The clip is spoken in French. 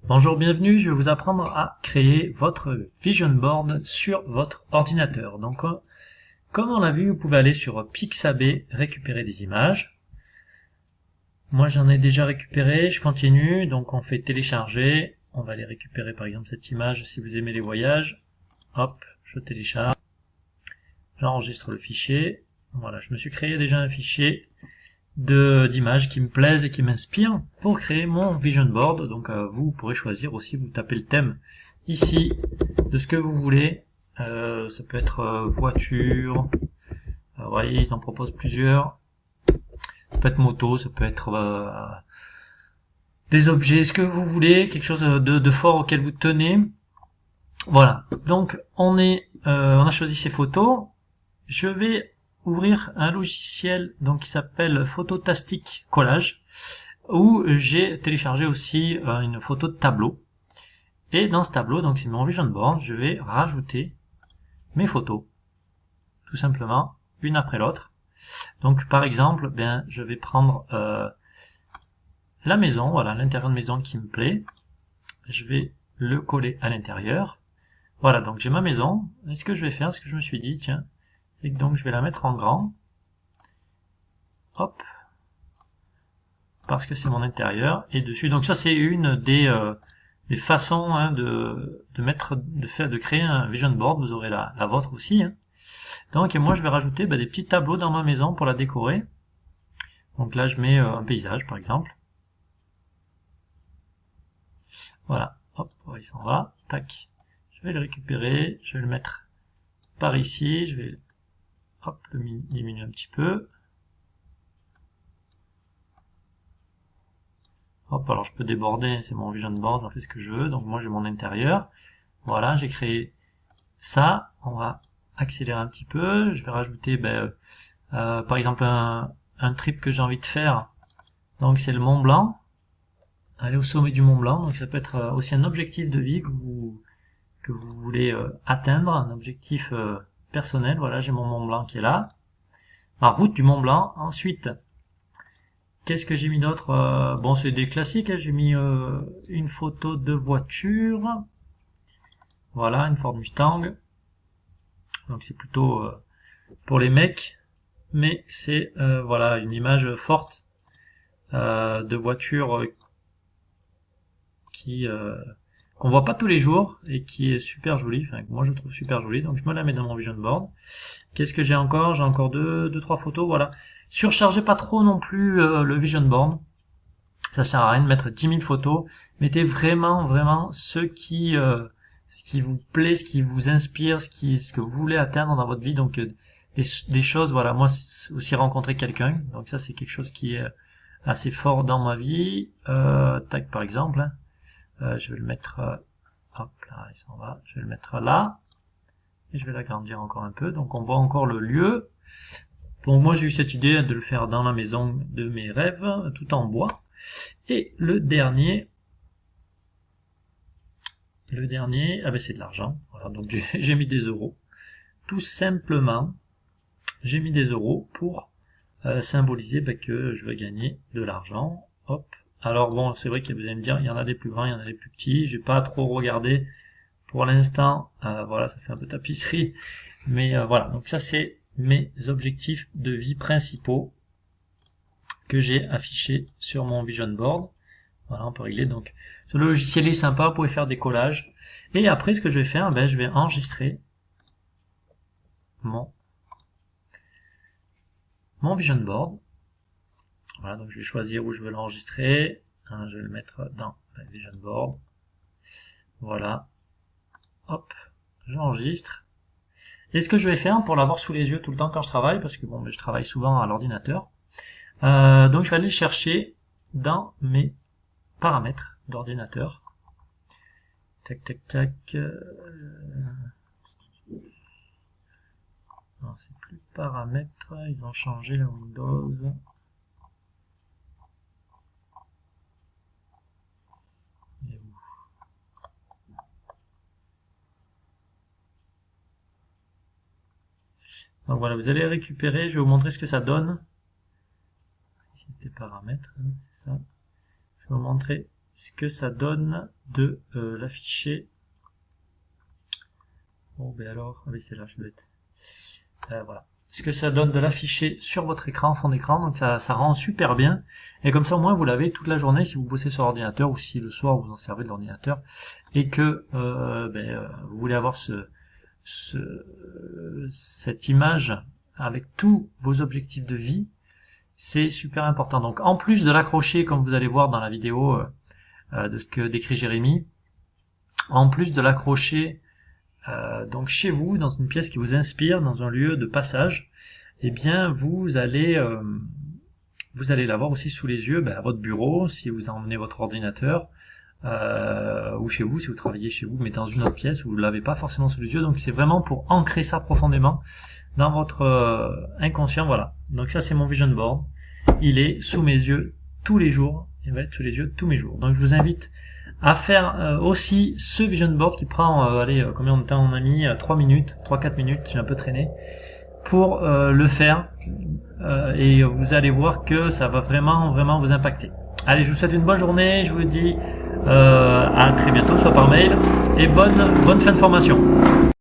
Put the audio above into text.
Bonjour, bienvenue, je vais vous apprendre à créer votre Vision Board sur votre ordinateur. Donc, comme on l'a vu, vous pouvez aller sur Pixabay, récupérer des images. Moi, j'en ai déjà récupéré, je continue, donc on fait télécharger. On va aller récupérer par exemple cette image si vous aimez les voyages. Hop, je télécharge. J'enregistre le fichier. Voilà, je me suis créé déjà un fichier d'images qui me plaisent et qui m'inspirent pour créer mon vision board. Donc vous pourrez choisir aussi, vous tapez le thème ici de ce que vous voulez. Ça peut être voiture, vous voyez ils en proposent plusieurs. Ça peut être moto, ça peut être des objets, ce que vous voulez, quelque chose de fort auquel vous tenez. Voilà, donc on a choisi ces photos. Je vais ouvrir un logiciel donc qui s'appelle Phototastic Collage, où j'ai téléchargé aussi une photo de tableau. Et dans ce tableau, donc c'est mon vision board, je vais rajouter mes photos, tout simplement, une après l'autre. Donc par exemple, ben je vais prendre la maison, voilà l'intérieur de maison qui me plaît. Je vais le coller à l'intérieur. Voilà, donc j'ai ma maison. Et ce que je vais faire, ce que je me suis dit, tiens, c'est que donc je vais la mettre en grand. Hop, parce que c'est mon intérieur et dessus. Donc ça c'est une des façons de créer un vision board. Vous aurez la vôtre aussi. Donc et moi je vais rajouter des petits tableaux dans ma maison pour la décorer. Donc là je mets un paysage par exemple. Voilà, hop, il s'en va. Tac. Je vais le récupérer, je vais le mettre par ici. Je vais hop le diminuer un petit peu. Hop, alors je peux déborder, c'est mon vision board, j'en fais ce que je veux. Donc moi j'ai mon intérieur. Voilà, j'ai créé ça. On va accélérer un petit peu. Je vais rajouter par exemple un trip que j'ai envie de faire. Donc c'est le Mont Blanc. Aller au sommet du Mont Blanc. Donc ça peut être aussi un objectif de vie que vous voulez atteindre, un objectif personnel. Voilà, j'ai mon Mont Blanc qui est là. Ma route du Mont Blanc. Ensuite, qu'est-ce que j'ai mis d'autre? Bon, c'est des classiques. J'ai mis une photo de voiture. Voilà, une Ford Mustang. Donc c'est plutôt pour les mecs, mais c'est voilà une image forte de voiture qui qu'on voit pas tous les jours et qui est super jolie. Enfin, moi je trouve super jolie. Donc je me la mets dans mon vision board. Qu'est-ce que j'ai encore? J'ai encore deux, trois photos. Voilà. Surchargez pas trop non plus le vision board. Ça sert à rien de mettre 10 000 photos. Mettez vraiment ce qui vous plaît, ce qui vous inspire, ce que vous voulez atteindre dans votre vie. Donc des choses, voilà, moi aussi rencontrer quelqu'un. Donc ça c'est quelque chose qui est assez fort dans ma vie. Tac par exemple. Je vais le mettre hop là, il s'en va. Je vais le mettre là. Et je vais l'agrandir encore un peu. Donc on voit encore le lieu. Bon, moi j'ai eu cette idée de le faire dans la maison de mes rêves, tout en bois. Et le dernier, c'est de l'argent. Voilà, donc j'ai mis des euros. Tout simplement, j'ai mis des euros pour symboliser que je veux gagner de l'argent. Hop. Alors bon, c'est vrai que vous allez me dire, il y en a des plus grands, il y en a des plus petits. J'ai pas trop regardé pour l'instant. Voilà, ça fait un peu tapisserie. Mais voilà, donc ça c'est mes objectifs de vie principaux que j'ai affichés sur mon vision board. Voilà, on peut régler. Donc, ce logiciel est sympa, vous pouvez faire des collages. Et après, ce que je vais faire, je vais enregistrer mon vision board. Voilà, donc je vais choisir où je veux l'enregistrer. Je vais le mettre dans la vision board. Voilà. Hop, j'enregistre. Et ce que je vais faire pour l'avoir sous les yeux tout le temps quand je travaille, parce que bon, je travaille souvent à l'ordinateur. Donc je vais aller chercher dans mes paramètres d'ordinateur. Tac, tac, tac. Non, c'est plus paramètres, ils ont changé la Windows. Donc voilà, vous allez récupérer, je vais vous montrer ce que ça donne. Si c'était paramètres, c'est ça. Je vais vous montrer ce que ça donne de l'afficher. Bon, ben alors, ah oui, c'est là, je suis bête. Voilà. Ce que ça donne de l'afficher sur votre écran, fond d'écran, donc ça rend super bien. Et comme ça, au moins, vous l'avez toute la journée si vous bossez sur ordinateur ou si le soir vous en servez de l'ordinateur et que vous voulez avoir cette image avec tous vos objectifs de vie. C'est super important. Donc, en plus de l'accrocher, comme vous allez voir dans la vidéo de ce que décrit Jérémy, en plus de l'accrocher donc chez vous, dans une pièce qui vous inspire, dans un lieu de passage, eh bien vous allez l'avoir aussi sous les yeux à votre bureau, si vous emmenez votre ordinateur, ou chez vous, si vous travaillez chez vous, mais dans une autre pièce où vous ne l'avez pas forcément sous les yeux. Donc c'est vraiment pour ancrer ça profondément dans votre inconscient. Voilà. Donc ça c'est mon vision board. Il est sous mes yeux tous les jours. Il va être sous les yeux tous mes jours. Donc je vous invite à faire aussi ce vision board qui prend, combien de temps on a mis 3 minutes, 3-4 minutes, j'ai un peu traîné, pour le faire. Et vous allez voir que ça va vraiment vous impacter. Allez, je vous souhaite une bonne journée, je vous dis à très bientôt, soit par mail, et bonne fin de formation.